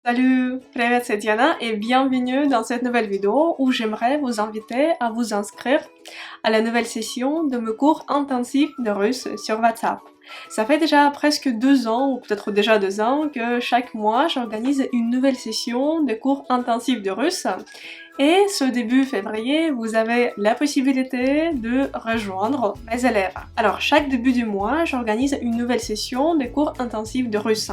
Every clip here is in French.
Salut, привет, c'est Diana et bienvenue dans cette nouvelle vidéo où j'aimerais vous inviter à vous inscrire à la nouvelle session de mes cours intensifs de russe sur WhatsApp. Ça fait déjà presque 2 ans, ou peut-être déjà 2 ans, que chaque mois j'organise une nouvelle session de cours intensifs de russe. Et ce début février, vous avez la possibilité de rejoindre mes élèves. Alors, chaque début du mois, j'organise une nouvelle session de cours intensifs de russe.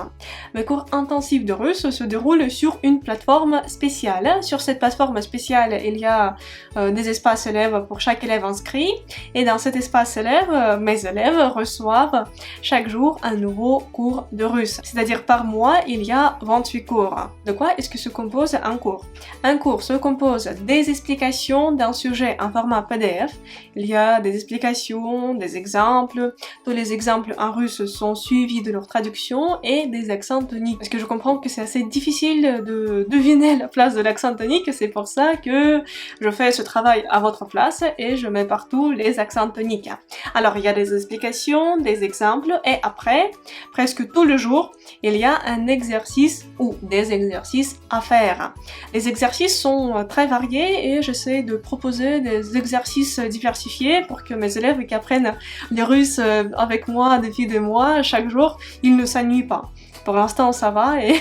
Mes cours intensifs de russe se déroulent sur une plateforme spéciale. Sur cette plateforme spéciale, il y a des espaces élèves pour chaque élève inscrit. Et dans cet espace élève, mes élèves reçoivent chaque jour un nouveau cours de russe. C'est-à-dire par mois, il y a 28 cours. De quoi est-ce que se compose un cours? Un cours se compose des explications d'un sujet en format PDF. Il y a des explications, des exemples. Tous les exemples en russe sont suivis de leur traduction et des accents toniques. Parce que je comprends que c'est assez difficile de deviner la place de l'accent tonique, c'est pour ça que je fais ce travail à votre place et je mets partout les accents toniques. Alors il y a des explications, des exemples et après, presque tout le jour, il y a un exercice ou des exercices à faire. Les exercices sont très variés et j'essaie de proposer des exercices diversifiés pour que mes élèves qui apprennent le russe avec moi depuis des mois, chaque jour, ils ne s'ennuient pas. Pour l'instant, ça va et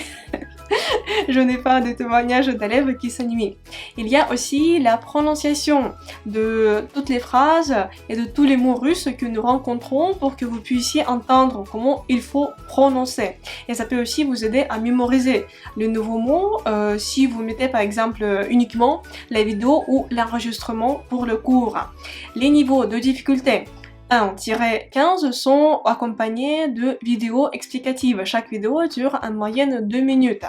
je n'ai pas de témoignages d'élèves qui s'ennuient. Il y a aussi la prononciation de toutes les phrases et de tous les mots russes que nous rencontrons pour que vous puissiez entendre comment il faut prononcer. Et ça peut aussi vous aider à mémoriser les nouveaux mots si vous mettez par exemple uniquement la vidéo ou l'enregistrement pour le cours. Les niveaux de difficulté 1-15 sont accompagnés de vidéos explicatives. Chaque vidéo dure en moyenne 2 minutes.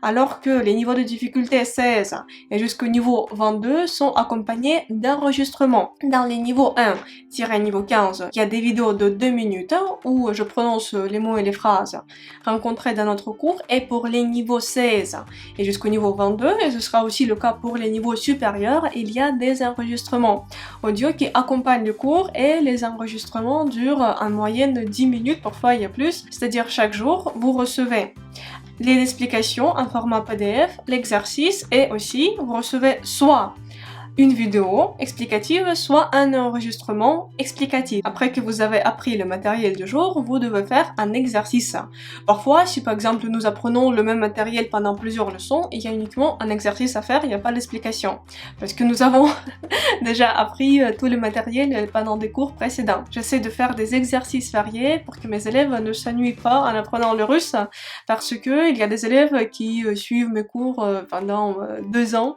Alors que les niveaux de difficulté 16 et jusqu'au niveau 22 sont accompagnés d'enregistrements. Dans les niveaux 1-niveau 15, il y a des vidéos de 2 minutes où je prononce les mots et les phrases rencontrés dans notre cours. Et pour les niveaux 16 et jusqu'au niveau 22, et ce sera aussi le cas pour les niveaux supérieurs, il y a des enregistrements audio qui accompagnent le cours et les enregistrements durent en moyenne 10 minutes, parfois il y a plus, c'est-à-dire chaque jour, vous recevez les explications en format PDF, l'exercice et aussi vous recevez soit une vidéo explicative, soit un enregistrement explicatif. Après que vous avez appris le matériel du jour, vous devez faire un exercice. Parfois, si par exemple nous apprenons le même matériel pendant plusieurs leçons, il y a uniquement un exercice à faire, il n'y a pas d'explication. Parce que nous avons déjà appris tout le matériel pendant des cours précédents. J'essaie de faire des exercices variés pour que mes élèves ne s'ennuient pas en apprenant le russe, parce que il y a des élèves qui suivent mes cours pendant 2 ans.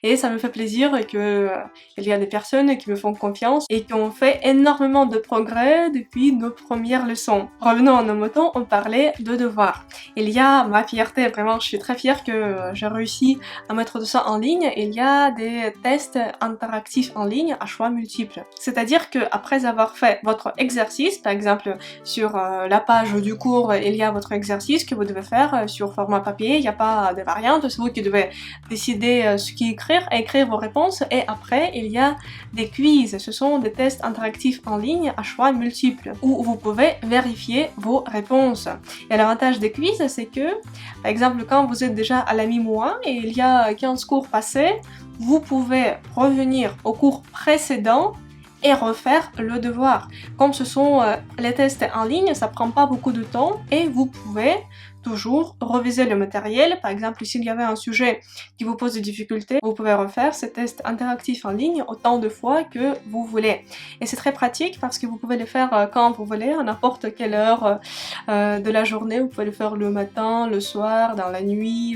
Et ça me fait plaisir que il y a des personnes qui me font confiance et qui ont fait énormément de progrès depuis nos premières leçons. Revenons à nos moutons, on parlait de devoirs. Il y a ma fierté, vraiment je suis très fière que j'ai réussi à mettre tout ça en ligne. Il y a des tests interactifs en ligne à choix multiples. C'est-à-dire que après avoir fait votre exercice, par exemple sur la page du cours, il y a votre exercice que vous devez faire sur format papier, il n'y a pas de variante, c'est vous qui devez décider ce qui écrire vos réponses et après il y a des quiz, ce sont des tests interactifs en ligne à choix multiples où vous pouvez vérifier vos réponses. Et l'avantage des quiz c'est que par exemple quand vous êtes déjà à la mi-mois et il y a 15 cours passés, vous pouvez revenir au cours précédent et refaire le devoir. Comme ce sont les tests en ligne, ça prend pas beaucoup de temps et vous pouvez toujours reviser le matériel. Par exemple, s'il y avait un sujet qui vous pose des difficultés, vous pouvez refaire ces tests interactifs en ligne autant de fois que vous voulez. Et c'est très pratique parce que vous pouvez le faire quand vous voulez, à n'importe quelle heure de la journée. Vous pouvez le faire le matin, le soir, dans la nuit,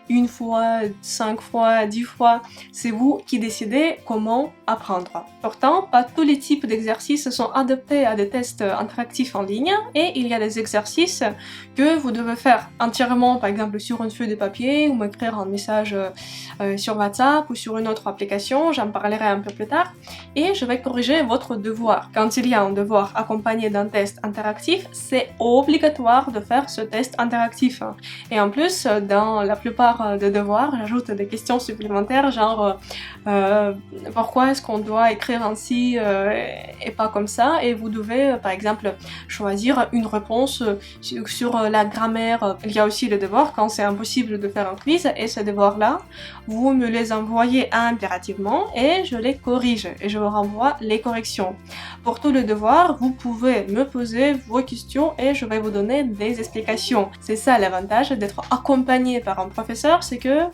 une fois, 5 fois, 10 fois. C'est vous qui décidez comment apprendre. Pourtant, pas tous les types d'exercices sont adaptés à des tests interactifs en ligne et il y a des exercices que vous devez faire entièrement, par exemple sur une feuille de papier ou m'écrire un message sur WhatsApp ou sur une autre application, j'en parlerai un peu plus tard, et je vais corriger votre devoir. Quand il y a un devoir accompagné d'un test interactif, c'est obligatoire de faire ce test interactif. Et en plus, dans la plupart des devoirs, j'ajoute des questions supplémentaires, genre pourquoi est-ce qu'on doit écrire ainsi et pas comme ça, et vous devez par exemple choisir une réponse sur la grammaire c'est-à-dire il y a aussi le devoir quand c'est impossible de faire un quiz et ces devoirs-là, vous me les envoyez impérativement et je les corrige et je vous renvoie les corrections. Pour tout le devoir, vous pouvez me poser vos questions et je vais vous donner des explications. C'est ça l'avantage d'être accompagné par un professeur, c'est que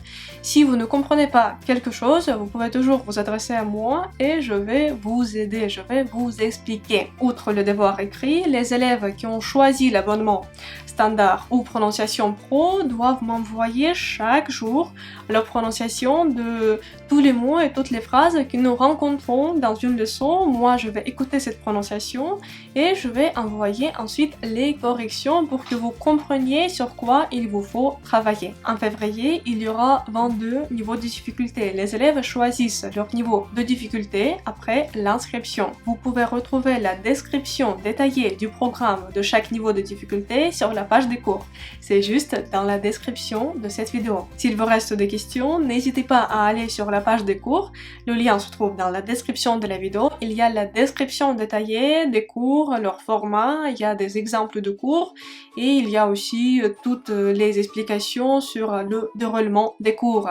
si vous ne comprenez pas quelque chose, vous pouvez toujours vous adresser à moi et je vais vous aider, je vais vous expliquer. Outre le devoir écrit, les élèves qui ont choisi l'abonnement standard ou prononciation pro doivent m'envoyer chaque jour leur prononciation de tous les mots et toutes les phrases que nous rencontrons dans une leçon. Moi, je vais écouter cette prononciation et je vais envoyer ensuite les corrections pour que vous compreniez sur quoi il vous faut travailler. En février, il y aura 22 niveaux de difficulté. Les élèves choisissent leur niveau de difficulté après l'inscription. Vous pouvez retrouver la description détaillée du programme de chaque niveau de difficulté sur la page des cours. C'est juste dans la description de cette vidéo. S'il vous reste des questions, n'hésitez pas à aller sur la page des cours. Le lien se trouve dans la description de la vidéo. Il y a la description détaillée des cours, leur format, il y a des exemples de cours et il y a aussi toutes les explications sur le déroulement des cours.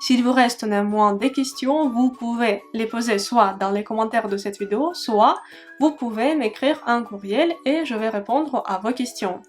S'il vous reste néanmoins des questions, vous pouvez les poser soit dans les commentaires de cette vidéo, soit vous pouvez m'écrire un courriel et je vais répondre à vos questions.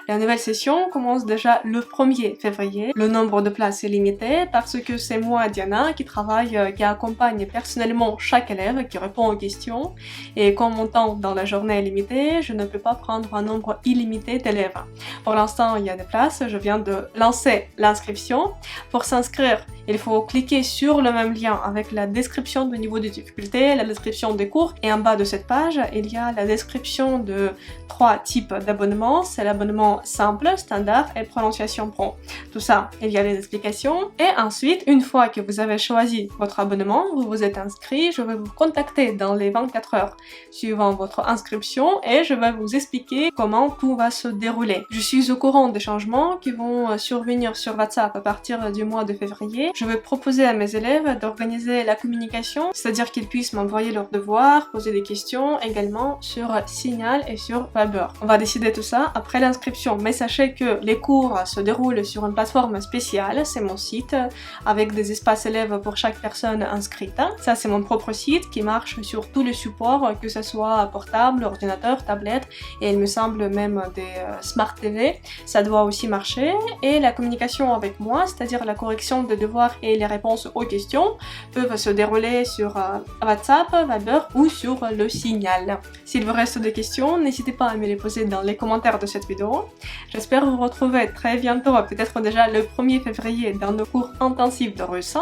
La nouvelle session commence déjà le 1er février. Le nombre de places est limité parce que c'est moi, Diana, qui travaille, qui accompagne personnellement chaque élève qui répond aux questions. Et comme mon temps dans la journée est limité, je ne peux pas prendre un nombre illimité d'élèves. Pour l'instant, il y a des places. Je viens de lancer l'inscription. Pour s'inscrire, il faut cliquer sur le même lien avec la description du niveau de difficulté, la description des cours. Et en bas de cette page, il y a la description de 3 types d'abonnements. C'est l'abonnement simple, standard et prononciation pro. Tout ça, il y a les explications. Et ensuite, une fois que vous avez choisi votre abonnement, vous vous êtes inscrit, je vais vous contacter dans les 24 heures suivant votre inscription et je vais vous expliquer comment tout va se dérouler. Je suis au courant des changements qui vont survenir sur WhatsApp à partir du mois de février. Je vais proposer à mes élèves d'organiser la communication, c'est-à-dire qu'ils puissent m'envoyer leurs devoirs, poser des questions également sur Signal et sur Viber. On va décider tout ça après l'inscription, mais sachez que les cours se déroulent sur une plateforme spéciale, c'est mon site, avec des espaces élèves pour chaque personne inscrite. Ça, c'est mon propre site qui marche sur tous les supports, que ce soit portable, ordinateur, tablette, et il me semble même des Smart TV, ça doit aussi marcher. Et la communication avec moi, c'est-à-dire la correction des devoirs et les réponses aux questions, peuvent se dérouler sur WhatsApp, Viber ou sur le Signal. S'il vous reste des questions, n'hésitez pas à me les poser dans les commentaires de cette vidéo. J'espère vous retrouver très bientôt, peut-être déjà le 1er février dans nos cours intensifs de russe.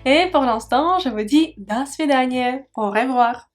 Et pour l'instant, je vous dis до свидания, au revoir.